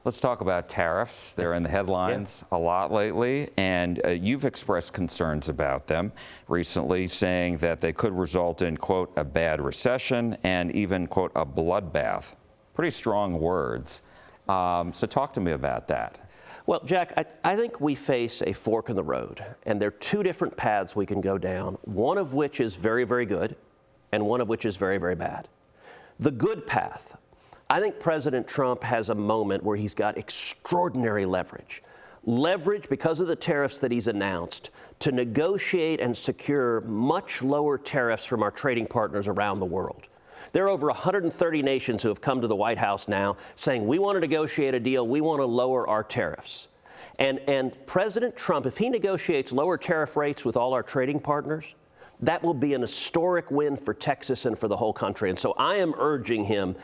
Let's talk about tariffs. They're in the headlines a lot lately, and you've expressed concerns about them recently, saying that they could result in, quote, a bad recession and even, quote, a bloodbath. Pretty strong words. So talk to me about that. Well, Jack, I think we face a fork in the road, and there are two different paths we can go down, one of which is very, very good, and one of which is very, very bad. The good path, I think President Trump has a moment where he's got extraordinary leverage. Leverage because of the tariffs that he's announced to negotiate and secure much lower tariffs from our trading partners around the world. There are over 130 nations who have come to the White House now saying, we want to negotiate a deal, we want to lower our tariffs. And President Trump, if he negotiates lower tariff rates with all our trading partners, that will be an historic win for Texas and for the whole country. And so I am urging him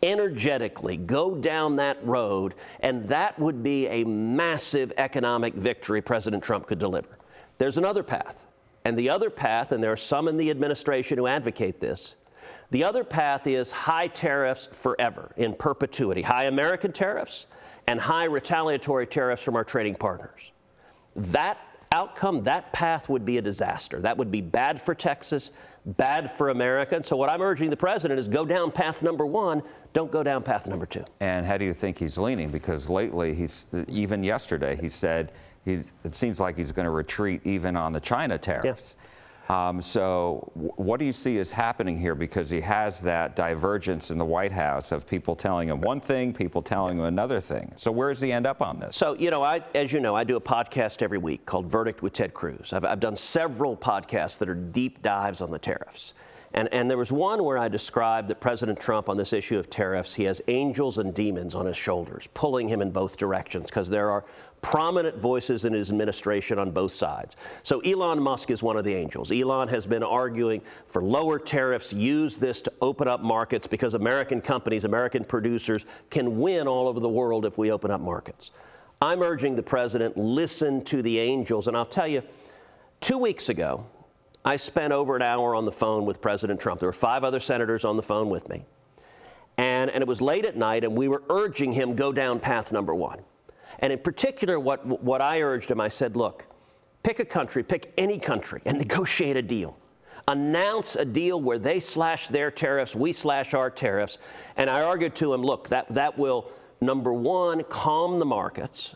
energetically go down that road, and that would be a massive economic victory President Trump could deliver. There's another path, and the other path, and there are some in the administration who advocate this, the other path is high tariffs forever, in perpetuity, high American tariffs and high retaliatory tariffs from our trading partners. That outcome, that path would be a disaster. That would be bad for Texas, bad for America. And so what I'm urging the president is go down path number one, don't go down path number two. And how do you think he's leaning? Because lately, even yesterday, he said it seems like he's going to retreat even on the China tariffs. Yeah. So what do you see is happening here? Because he has that divergence in the White House of people telling him one thing, people telling him another thing. So where does he end up on this? So, as you know, I do a podcast every week called Verdict with Ted Cruz. I've done several podcasts that are deep dives on the tariffs. And there was one where I described that President Trump, on this issue of tariffs, he has angels and demons on his shoulders, pulling him in both directions, because there are prominent voices in his administration on both sides. So Elon Musk is one of the angels. Elon has been arguing for lower tariffs, use this to open up markets, because American companies, American producers can win all over the world if we open up markets. I'm urging the president, listen to the angels. And I'll tell you, 2 weeks ago, I spent over an hour on the phone with President Trump. There were 5 other senators on the phone with me. And it was late at night, and we were urging him go down path number one. And in particular, what I urged him, I said, look, pick a country, pick any country, and negotiate a deal. Announce a deal where they slash their tariffs, we slash our tariffs. And I argued to him, look, that will, number one, calm the markets,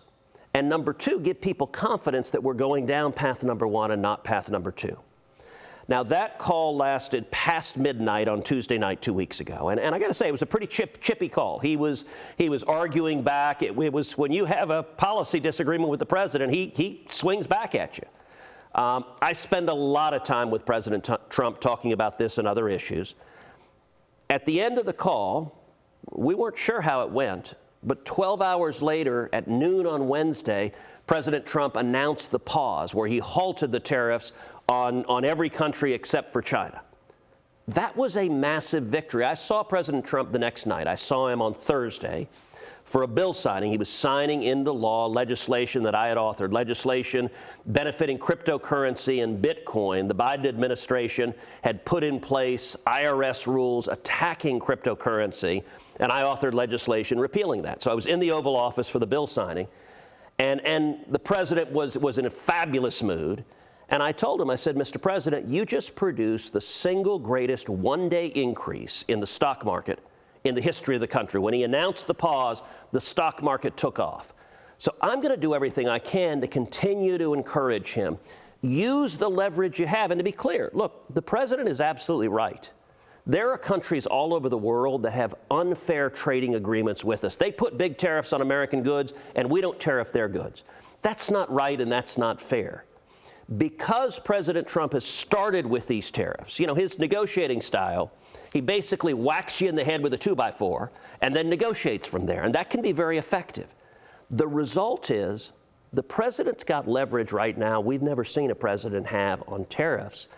and number two, give people confidence that we're going down path number one and not path number two. Now, that call lasted past midnight on Tuesday night 2 weeks ago. And I got to say, it was a pretty chippy call. He was arguing back. It was when you have a policy disagreement with the president, he swings back at you. I spend a lot of time with President Trump talking about this and other issues. At the end of the call, we weren't sure how it went, but 12 hours later, at noon on Wednesday, President Trump announced the pause where he halted the tariffs on every country except for China. That was a massive victory. I saw President Trump the next night. I saw him on Thursday for a bill signing. He was signing into law legislation that I had authored, legislation benefiting cryptocurrency and Bitcoin. The Biden administration had put in place IRS rules attacking cryptocurrency, and I authored legislation repealing that. So I was in the Oval Office for the bill signing, and the president was in a fabulous mood. And I told him, I said, Mr. President, you just produced the single greatest one-day increase in the stock market in the history of the country. When he announced the pause, the stock market took off. So I'm going to do everything I can to continue to encourage him. Use the leverage you have. And to be clear, look, the president is absolutely right. There are countries all over the world that have unfair trading agreements with us. They put big tariffs on American goods, and we don't tariff their goods. That's not right, and that's not fair. Because President Trump has started with these tariffs, his negotiating style, he basically whacks you in the head with a 2x4 and then negotiates from there. And that can be very effective. The result is the president's got leverage right now we've never seen a president have on tariffs.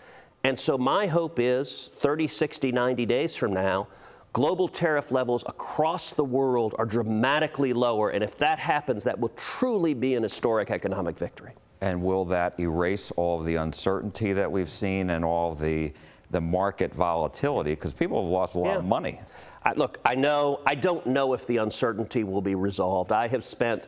And so my hope is 30, 60, 90 days from now, global tariff levels across the world are dramatically lower. And if that happens, that will truly be an historic economic victory. And will that erase all of the uncertainty that we've seen and all the market volatility? Because people have lost a lot of money. Look, I don't know if the uncertainty will be resolved. I have spent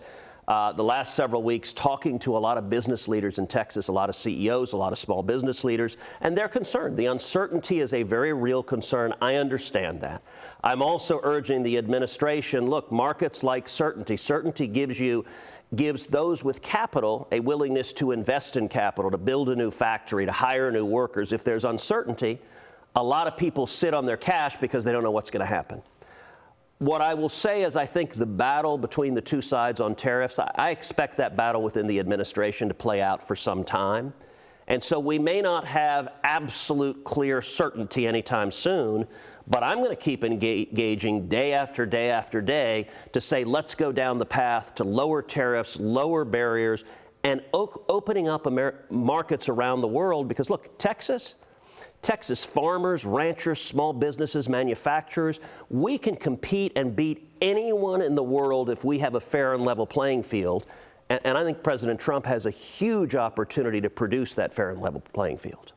the last several weeks talking to a lot of business leaders in Texas, a lot of CEOs, a lot of small business leaders, and they're concerned. The uncertainty is a very real concern. I understand that. I'm also urging the administration, look, markets like certainty. Certainty gives those with capital a willingness to invest in capital, to build a new factory, to hire new workers. If there's uncertainty, a lot of people sit on their cash because they don't know what's going to happen. What I will say is I think the battle between the two sides on tariffs, I expect that battle within the administration to play out for some time. And so we may not have absolute clear certainty anytime soon, but I'm going to keep engaging day after day after day to say, let's go down the path to lower tariffs, lower barriers, and opening up markets around the world. Because look, Texas farmers, ranchers, small businesses, manufacturers, we can compete and beat anyone in the world if we have a fair and level playing field. And I think President Trump has a huge opportunity to produce that fair and level playing field.